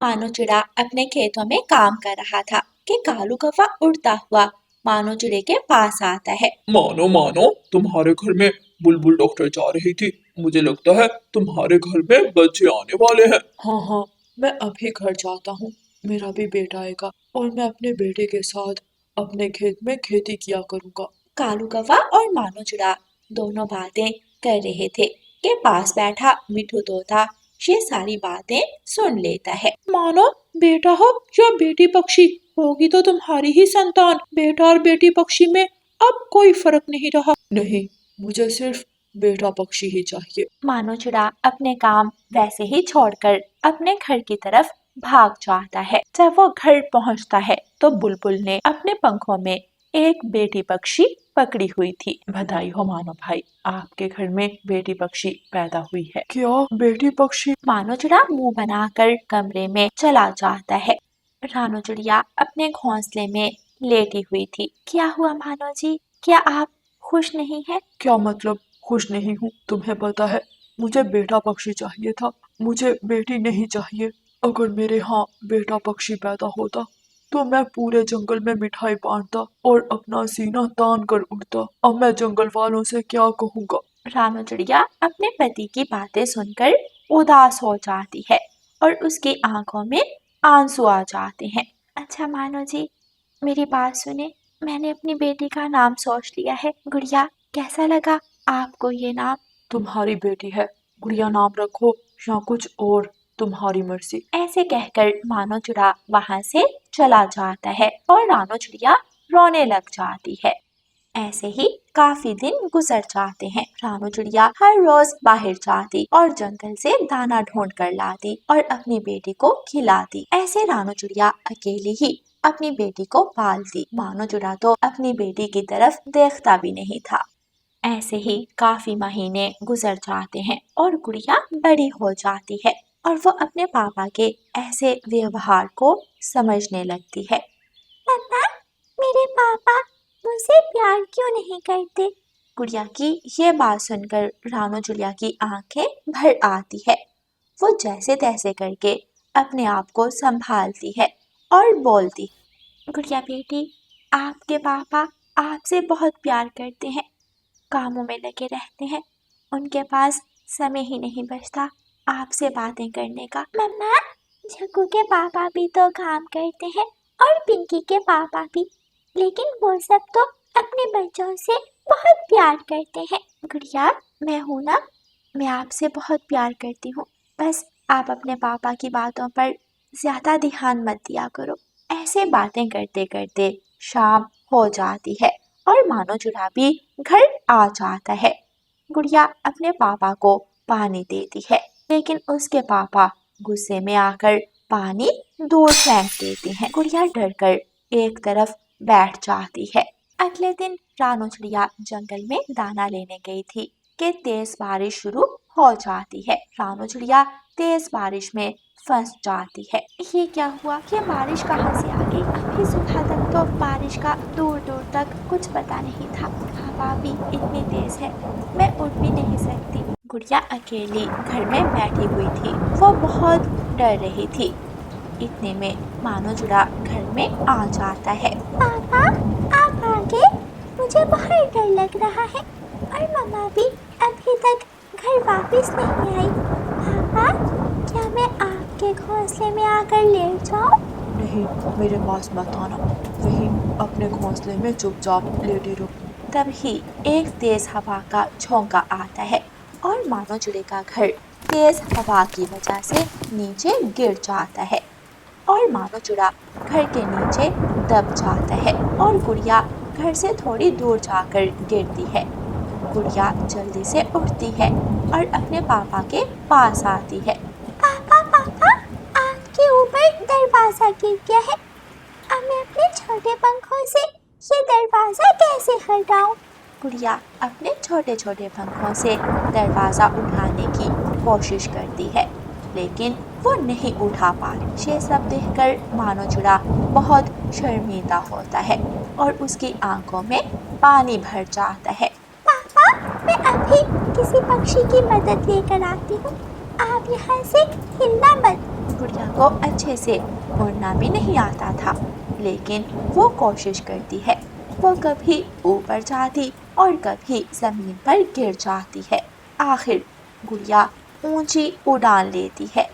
मानो चिड़ा अपने खेतों में काम कर रहा था कि कालू कौवा उड़ता हुआ मानो चिड़े के पास आता है। मानो मानो, तुम्हारे घर में बुलबुल डॉक्टर जा रही थी। मुझे लगता है तुम्हारे घर में बच्चे आने वाले हैं। हाँ हाँ, मैं अभी घर जाता हूँ। मेरा भी बेटा आएगा और मैं अपने बेटे के साथ अपने खेत में खेती किया करूँगा। कालू कौवा और मानो चिड़ा दोनों बातें कर रहे थे कि पास बैठा मिठू तोता ये सारी बातें सुन लेता है। मानो, बेटा हो या बेटी पक्षी, होगी तो तुम्हारी ही संतान। बेटा और बेटी पक्षी में अब कोई फर्क नहीं रहा। नहीं, मुझे सिर्फ बेटा पक्षी ही चाहिए। मानो चिड़ा अपने काम वैसे ही छोड़कर अपने घर की तरफ भाग जाता है। जब वो घर पहुंचता है तो बुलबुल ने अपने पंखों में एक बेटी पक्षी पकड़ी हुई थी। बधाई हो मानो भाई, आपके घर में बेटी पक्षी पैदा हुई है। क्या बेटी पक्षी? मानो चिड़ा मुंह बनाकर कमरे में चला जाता है। रानो चिड़िया अपने घोंसले में लेटी हुई थी। क्या हुआ मानो जी, क्या आप खुश नहीं है? क्या मतलब खुश नहीं हूँ? तुम्हें पता है, मुझे बेटा पक्षी चाहिए था, मुझे बेटी नहीं चाहिए। अगर मेरे यहाँ बेटा पक्षी पैदा होता तो मैं पूरे जंगल में मिठाई बांटता और अपना सीना तान कर उड़ता। अब मैं जंगल वालों से क्या कहूँगा? रानो चिड़िया अपने पति की बातें सुनकर उदास हो जाती है और उसकी आंखों में आंसू आ जाते हैं। अच्छा मानो जी, मेरी बात सुने, मैंने अपनी बेटी का नाम सोच लिया है, गुड़िया। कैसा लगा आपको ये नाम? तुम्हारी बेटी है, गुड़िया नाम रखो या कुछ और, तुम्हारी मर्जी। ऐसे कहकर मानो चिड़ा वहां से चला जाता है और रानो चिड़िया रोने लग जाती है। ऐसे ही काफी दिन गुजर जाते हैं। रानो चिड़िया हर रोज बाहर जाती और जंगल से दाना ढूंढ कर लाती और अपनी बेटी को खिलाती। ऐसे रानो चिड़िया अकेली ही अपनी बेटी को पालती। मानो चिड़ा तो अपनी बेटी की तरफ देखता भी नहीं था। ऐसे ही काफी महीने गुजर जाते हैं और गुड़िया बड़ी हो जाती है और वो अपने पापा के ऐसे व्यवहार को समझने लगती है। पापा, मेरे पापा मुझसे प्यार क्यों नहीं करते? गुड़िया की ये बात सुनकर रानो चिड़िया की आंखें भर आती है। वो जैसे तैसे करके अपने आप को संभालती है और बोलती, गुड़िया बेटी, आपके पापा आपसे बहुत प्यार करते हैं, कामों में लगे रहते हैं, उनके पास समय ही नहीं बचता आपसे बातें करने का। मम्मा, झक्कू के पापा भी तो काम करते हैं और पिंकी के पापा भी, लेकिन वो सब तो अपने बच्चों से बहुत प्यार करते हैं। गुड़िया, मैं हूँ ना, मैं आपसे बहुत प्यार करती हूँ, बस आप अपने पापा की बातों पर ज्यादा ध्यान मत दिया करो। ऐसे बातें करते करते शाम हो जाती है और मानो चिड़ा भी घर आ जाता है। गुड़िया अपने पापा को पानी देती है, लेकिन उसके पापा गुस्से में आकर पानी दूर फेंक देते हैं। गुड़िया डरकर एक तरफ बैठ जाती है। अगले दिन रानो चिड़िया जंगल में दाना लेने गई थी कि तेज बारिश शुरू हो जाती है। रानो चिड़िया तेज बारिश में फंस जाती है। ये क्या हुआ? ये बारिश कहाँ से आ गई? अभी सुबह तक तो बारिश का दूर दूर तक कुछ पता नहीं था। हवा भी इतनी तेज है, मैं उड़ भी नहीं सकती। गुड़िया अकेली घर में बैठी हुई थी। वो बहुत डर रही थी। इतने में मानो चिड़ा घर में आ जाता है। पापा, आप आ गए? मुझे बहुत डर लग रहा है और मम्मा भी अभी तक घर वापस नहीं आई। पापा, क्या मैं आपके घोंसले में आकर लेट जाऊं? नहीं, मेरे पास मत आना, वहीं अपने घोंसले में चुपचाप लेटे रहो। तभी एक तेज हवा का झोंका आता है और मानो चिड़े का घर तेज हवा की वजह से नीचे गिर जाता है और मानो चिड़ा घर के नीचे दब जाता है और गुड़िया घर से थोड़ी दूर जाकर गिरती है। गुड़िया जल्दी से उठती है और अपने पापा के पास आती है। पापा, पापा, आपके ऊपर दरवाजा गिर गया है, अब मैं अपने छोटे पंखों से ये दरवाजा कैसे हटाऊं? गुड़िया अपने छोटे छोटे पंखों से दरवाजा उठाने की कोशिश करती है, लेकिन वो नहीं उठा पा रही। ये सब देखकर मानो चिड़ा बहुत शर्मिंदा होता है और उसकी आंखों में पानी भर जाता है। पापा, मैं अभी किसी पक्षी की मदद लेकर आती हूँ, आप यहाँ से हिलना मत। गुड़िया को अच्छे से उड़ना भी नहीं आता था, लेकिन वो कोशिश करती है। वो कभी ऊपर जाती और कभी जमीन पर गिर जाती है। आखिर गुड़िया ऊंची उड़ान लेती है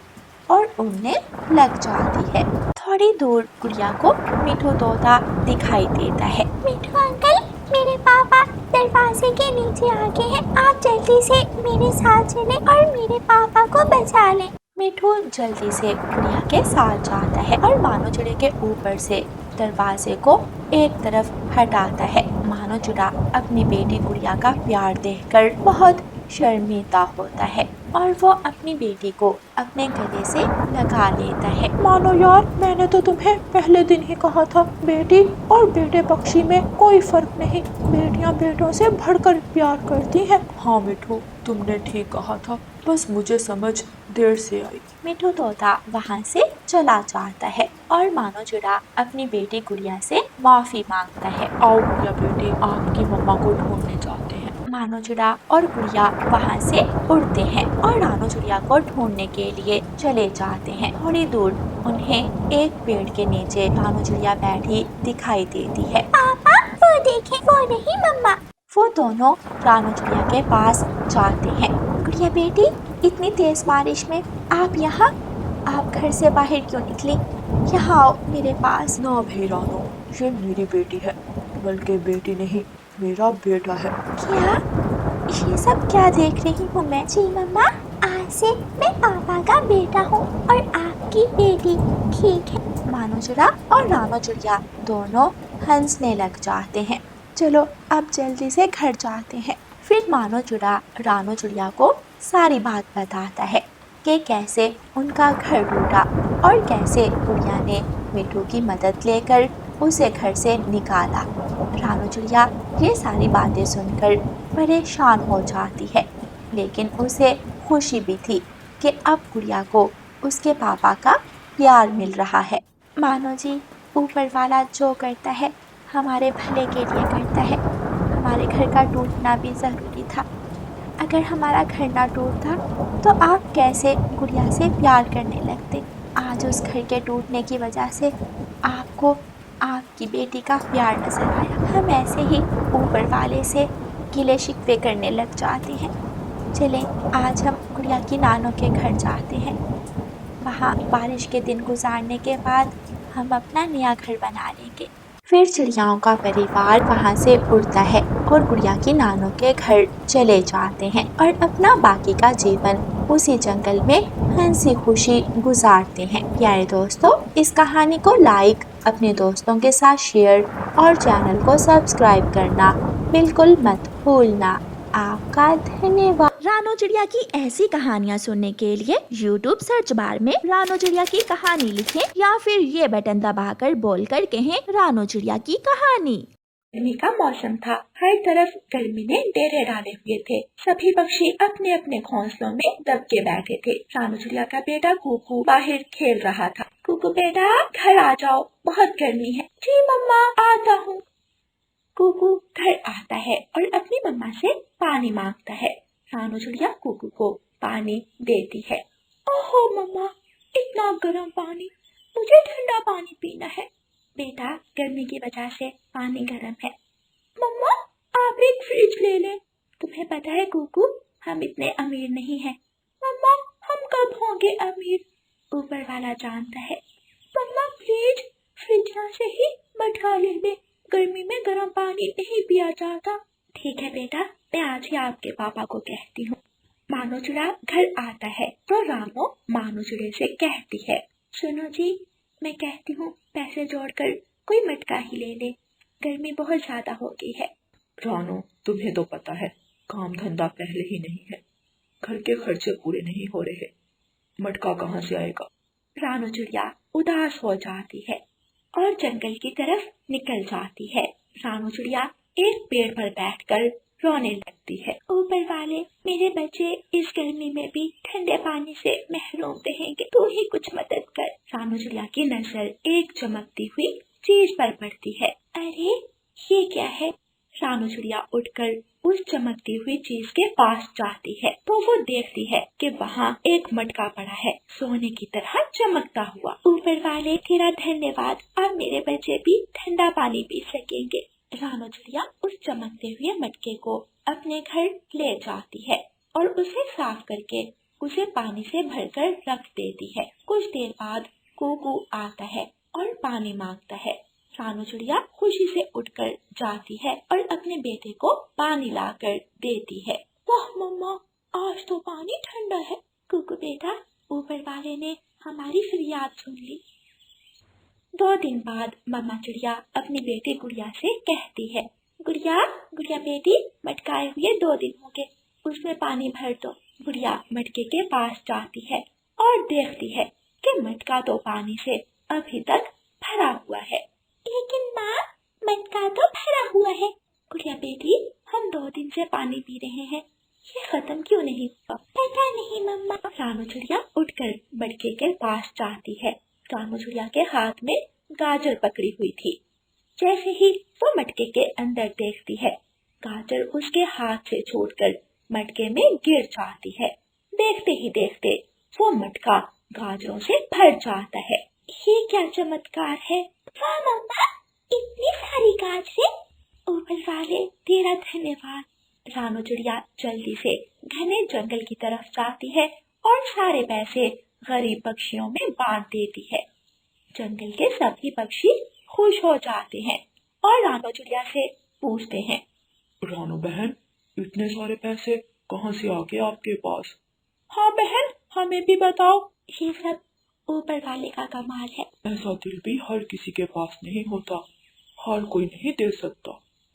और उड़ने लग जाती है। थोड़ी दूर गुड़िया को मिठू तोता दिखाई देता है। मिठू अंकल, मेरे पापा दरवाजे के नीचे आ गए हैं। आप जल्दी से मेरे साथ चलें और मेरे पापा को बचा लें। मिठू जल्दी से गुड़िया के साथ जाता है और मानो चिड़े के ऊपर से दरवाजे को एक तरफ हटाता है। मानो चिड़ा अपनी बेटी गुड़िया का प्यार देखकर बहुत शर्मिंदा होता है और वो अपनी बेटी को अपने गले से लगा लेता है। मानो यार, मैंने तो तुम्हें पहले दिन ही कहा था, बेटी और बेटे पक्षी में कोई फर्क नहीं, बेटियां बेटों से बढ़कर प्यार करती हैं। हाँ मिठू, तुमने ठीक कहा था, बस मुझे समझ देर से आई। मिठू तोता वहाँ से चला जाता है और मानो चिड़ा अपनी बेटी गुड़िया से माफी मांगता है। आओ गुड़िया बेटी, आपकी मम्मा को ढूंढने जाते हैं। मानो चिड़ा और गुड़िया वहाँ से उड़ते हैं और रानो चिड़िया को ढूंढने के लिए चले जाते हैं। थोड़ी दूर उन्हें एक पेड़ के नीचे रानो चिड़िया बैठी दिखाई देती है। पापा, वो देखें, वो नहीं मम्मा। वो दोनों रानो चिड़िया के पास जाते हैं। गुड़िया बेटी, इतनी तेज बारिश में आप यहाँ, आप घर से बाहर क्यों निकली? यहाँ आओ मेरे पास। ना भाई रानो, ये मेरी बेटी है, बल्कि बेटी नहीं, मेरा बेटा है। क्या? ये सब क्या देख रही हूँ मैं? जी मम्मा, आज से मैं पापा का बेटा हूँ और आपकी बेटी, ठीक है? मानो चिड़ा और रानो चिड़िया दोनों हंसने लग जाते हैं। चलो अब जल्दी से घर जाते हैं। फिर मानो चिड़ा रानो चिड़िया को सारी बात बताता है कि कैसे उनका घर टूटा और कैसे गुड़िया ने मिठू की मदद लेकर उसे घर से निकाला। रानो चिड़िया ये सारी बातें सुनकर परेशान हो जाती है, लेकिन उसे खुशी भी थी कि अब गुड़िया को उसके पापा का प्यार मिल रहा है। मानो जी, ऊपर वाला जो करता है हमारे भले के लिए करता है। हमारे घर का टूटना भी ज़रूरी था। अगर हमारा घर ना टूटता तो आप कैसे गुड़िया से प्यार करने लगते? आज उस घर के टूटने की वजह से आपको आपकी बेटी का प्यार नजर आया। हम ऐसे ही ऊपर वाले से गिले शिकवे करने लग जाते हैं। चलें, आज हम गुड़िया की नानों के घर जाते हैं। वहाँ बारिश के दिन गुजारने के बाद हम अपना नया घर बना लेंगे। फिर चिड़ियाओं का परिवार वहाँ से उड़ता है और गुड़िया की नानों के घर चले जाते हैं और अपना बाकी का जीवन उसी जंगल में हंसी खुशी गुजारते हैं। प्यारे दोस्तों, इस कहानी को लाइक, अपने दोस्तों के साथ शेयर और चैनल को सब्सक्राइब करना बिल्कुल मत भूलना। आपका धन्यवाद। रानो चिड़िया की ऐसी कहानियाँ सुनने के लिए YouTube सर्च बार में रानो चिड़िया की कहानी लिखें या फिर ये बटन दबाकर बोलकर कहें रानो चिड़िया की कहानी। गर्मी का मौसम था। हर तरफ गर्मी ने डेरे डाले हुए थे। सभी पक्षी अपने अपने घोंसलों में दब के बैठे थे। रानो चिड़िया का बेटा कुकू बाहर खेल रहा था। कुकू बेटा, घर आ जाओ, बहुत गर्मी है। जी मम्मा, आता हूँ। कुकू घर आता है और अपनी मम्मा से पानी मांगता है। रानो चिड़िया कुकू को पानी देती है। ओहो मम्मा, इतना गर्म पानी, मुझे ठंडा पानी पीना है। बेटा, गर्मी की वजह से पानी गर्म है। मम्मा, आप एक फ्रिज ले लें। तुम्हें पता है कुकू, हम इतने अमीर नहीं हैं। मम्मा, हम कब होंगे अमीर? ऊपर वाला जानता है। मम्मा प्लीज, फ्रिज ना से ही मटका ले ले, गर्मी में गर्म पानी नहीं पिया जाता। ठीक है बेटा, मैं आज ही आपके पापा को कहती हूँ। मानो चिड़ा घर आता है तो रानो मानो चिड़े से कहती है, सुनो जी, मैं कहती हूँ पैसे जोड़कर कोई मटका ही ले ले, गर्मी बहुत ज्यादा हो गई है। रानो, तुम्हें तो पता है काम धंधा पहले ही नहीं है, घर के खर्चे पूरे नहीं हो रहे, मटका कहाँ से आएगा? रानो चिड़िया उदास हो जाती है और जंगल की तरफ निकल जाती है। रानो चिड़िया एक पेड़ पर बैठकर रोने लगती है। ऊपर वाले, मेरे बच्चे इस गर्मी में भी ठंडे पानी से महरूम रहेंगे, तू ही कुछ मदद कर। रानो चिड़िया की नजर एक चमकती हुई चीज पर पड़ती है। अरे ये क्या है? रानो चिड़िया उठकर उस चमकती हुई किसी चीज के पास जाती है तो वो देखती है कि वहाँ एक मटका पड़ा है, सोने की तरह चमकता हुआ। ऊपर वाले तेरा धन्यवाद, अब मेरे बच्चे भी ठंडा पानी पी सकेंगे। रानो चिड़िया उस चमकते हुए मटके को अपने घर ले जाती है और उसे साफ करके उसे पानी से भरकर रख देती है। कुछ देर बाद कुकू आता है और पानी मांगता है। रानो चिड़िया खुशी से उठकर जाती है और अपने बेटे को पानी लाकर देती है। वाह मम्मा, आज तो पानी ठंडा है। कुकू बेटा, ऊपर वाले ने हमारी फरियाद सुन ली। 2 दिन बाद मम्मा चिड़िया अपनी बेटी गुड़िया से कहती है, गुड़िया गुड़िया बेटी, मटका आए हुए 2 दिन हो गए, उसमें पानी भर दो। गुड़िया मटके के पास जाती है और देखती है कि मटका तो पानी से अभी तक भरा हुआ है। लेकिन माँ, मटका तो भरा हुआ है। गुड़िया बेटी, हम 2 दिन से पानी पी रहे हैं, ये खत्म क्यों नहीं हुआ? पता नहीं मम्मा। रानो चिड़िया उठकर मटके के पास जाती है। रानो चिड़िया के हाथ में गाजर पकड़ी हुई थी। जैसे ही वो मटके के अंदर देखती है, गाजर उसके हाथ से छूटकर मटके में गिर जाती है। देखते ही देखते वो मटका गाजरों से भर जाता है। ये क्या चमत्कार है! वाह मम्मा, इतनी सारी गाजरें! ऊपर वाले तेरा धन्यवाद। रानो चिड़िया जल्दी से घने जंगल की तरफ जाती है और सारे पैसे गरीब पक्षियों में बांट देती है। जंगल के सभी पक्षी खुश हो जाते हैं और रानो चिड़िया से पूछते हैं, रानो बहन, इतने सारे पैसे कहाँ से आ गए आपके पास? हाँ बहन, हमें भी बताओ। ये सब ऊपर वाले का कमाल है। ऐसा दिल भी हर किसी के पास नहीं होता, हर कोई नहीं दे सकता।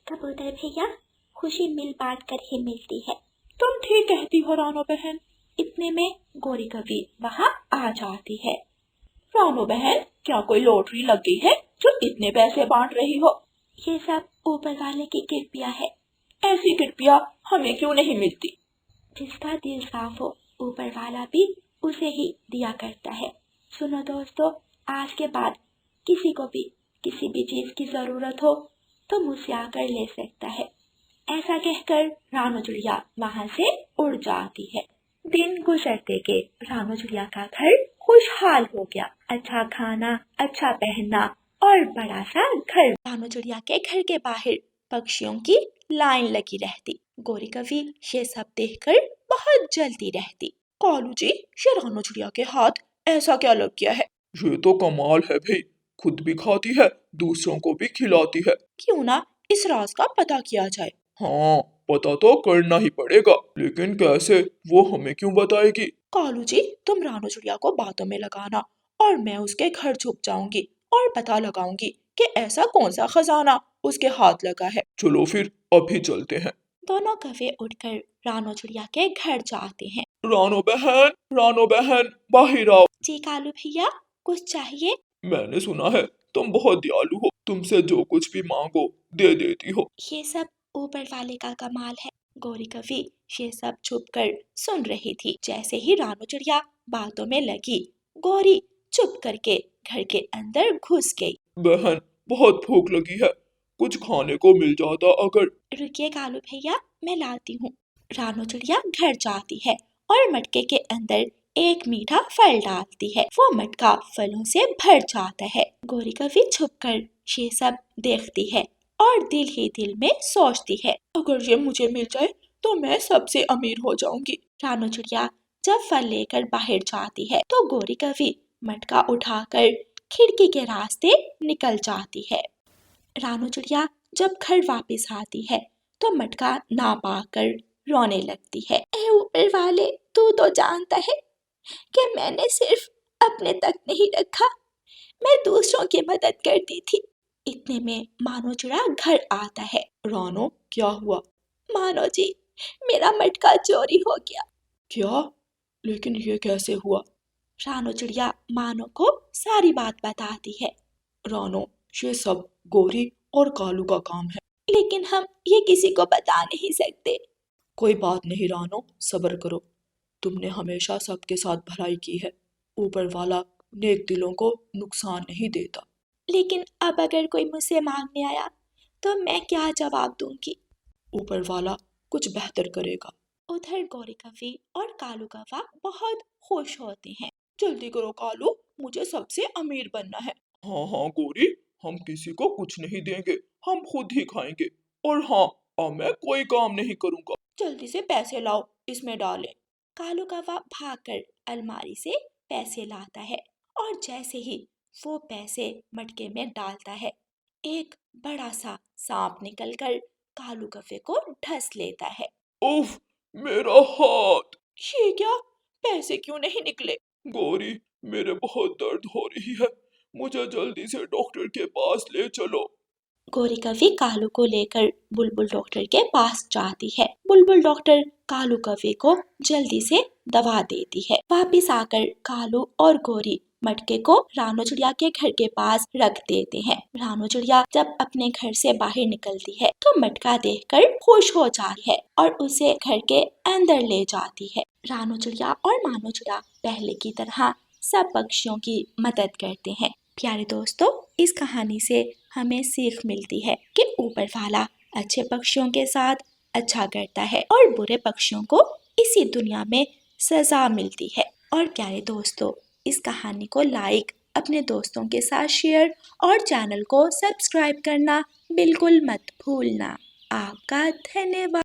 कबूतर भैया, खुशी मिल बांट कर ही मिलती है। तुम ठीक कहती हो रानो बहन। इतने में गोरी कवि वहाँ आ जाती है। रानो बहन, क्या कोई लॉटरी लग गई है जो इतने पैसे बांट रही हो? ये सब ऊपर वाले की कृपया है। ऐसी कृपया हमें क्यों नहीं मिलती? जिसका दिल साफ हो, ऊपर वाला भी उसे ही दिया करता है। सुनो दोस्तों, आज के बाद किसी को भी किसी भी चीज की जरूरत हो तो मुझसे आकर ले सकता है। ऐसा कहकर रानो चिड़िया वहाँ से उड़ जाती है। दिन गुजरते के रानो चिड़िया का घर खुशहाल हो गया। अच्छा खाना, अच्छा पहनना और बड़ा सा घर। रानो चिड़िया के घर के बाहर पक्षियों की लाइन लगी रहती। गोरी कवि ये सब देखकर बहुत जल्दी रहती। कालू जी, ये रानो चिड़िया के हाथ ऐसा क्या लग गया है? ये तो कमाल है भाई, खुद भी खाती है, दूसरों को भी खिलाती है। क्यों ना इस राज का पता किया जाए। हाँ, पता तो करना ही पड़ेगा, लेकिन कैसे, वो हमें क्यों बताएगी? कालू जी, तुम रानो चिड़िया को बातों में लगाना और मैं उसके घर छुप जाऊंगी और पता लगाऊंगी कि ऐसा कौन सा खजाना उसके हाथ लगा है। चलो फिर अभी चलते हैं। दोनों कौवे उठकर रानो चिड़िया के घर जाते हैं। रानो बहन, बाहर आओ। जी कालू भैया, कुछ चाहिए? मैंने सुना है तुम बहुत दयालु हो, तुमसे जो कुछ भी मांगो दे देती हो। ये सब ऊपर वाले का कमाल है। गोरी कवि ये सब छुप कर सुन रही थी। जैसे ही रानो चिड़िया बातों में लगी, गोरी चुप करके घर के अंदर घुस गई। बहन, बहुत भूख लगी है, कुछ खाने को मिल जाता अगर। रुकिए कालू भैया, मैं लाती हूँ। रानो चिड़िया घर जाती है और मटके के अंदर एक मीठा फल डालती है। वो मटका फलों से भर जाता है। गोरी कवि छुपकर ये सब देखती है और दिल ही दिल में सोचती है, अगर ये मुझे मिल जाए तो मैं सबसे अमीर हो जाऊंगी। रानो चिड़िया जब फल लेकर बाहर जाती है तो गोरी कवि मटका उठाकर खिड़की के रास्ते निकल जाती है। रानो चिड़िया जब घर वापस आती है तो मटका ना पाकर रोने लगती है। ए ऊपर वाले, तू तो जानता है कि मैंने सिर्फ अपने तक नहीं रखा, मैं दूसरों की मदद करती थी। इतने में मानो चिड़ा घर आता है। रानो, क्या हुआ? मानो जी, मेरा मटका चोरी हो गया। क्या? लेकिन ये कैसे हुआ? रानो चिड़िया मानो को सारी बात बताती है। रानो, ये सब गोरी और कालू का काम है, लेकिन हम ये किसी को बता नहीं सकते। कोई बात नहीं रानो, सब्र करो। तुमने हमेशा सबके साथ भलाई की है, ऊपर वाला नेक दिलों को नुकसान नहीं देता। लेकिन अब अगर कोई मुझसे मांगने आया तो मैं क्या जवाब दूंगी? ऊपर वाला कुछ बेहतर करेगा। उधर गौरी कौवी और कालू कौवा बहुत खुश होते हैं। जल्दी करो कालू, मुझे सबसे अमीर बनना है। हाँ हाँ गौरी, हम किसी को कुछ नहीं देंगे, हम खुद ही खाएंगे। और हाँ, अब मैं कोई काम नहीं करूँगा। जल्दी से पैसे लाओ, इसमें डालें। कालू कौवा भागकर अलमारी से पैसे लाता है और जैसे ही वो पैसे मटके में डालता है, एक बड़ा सा सांप निकलकर कालू कौवे को ढस लेता है। उफ, मेरा हाथ। ये क्या, पैसे क्यों नहीं निकले? गौरी, मेरे बहुत दर्द हो रही है, मुझे जल्दी से डॉक्टर के पास ले चलो। गौरी कौवी कालू को लेकर बुलबुल डॉक्टर के पास जाती है। बुलबुल डॉक्टर कालू कौवे को जल्दी से दवा देती है। वापिस आकर कालू और गौरी मटके को रानू चिड़िया के घर के पास रख देते हैं। रानू चिड़िया जब अपने घर से बाहर निकलती है तो मटका देखकर खुश हो जाती है और उसे घर के अंदर ले जाती है। रानू चिड़िया और मानू चिड़िया पहले की तरह सब पक्षियों की मदद करते हैं। प्यारे दोस्तों, इस कहानी से हमें सीख मिलती है कि ऊपर वाला अच्छे पक्षियों के साथ अच्छा करता है और बुरे पक्षियों को इसी दुनिया में सजा मिलती है। और प्यारे दोस्तों, इस कहानी को लाइक, अपने दोस्तों के साथ शेयर और चैनल को सब्सक्राइब करना बिल्कुल मत भूलना। आपका धन्यवाद।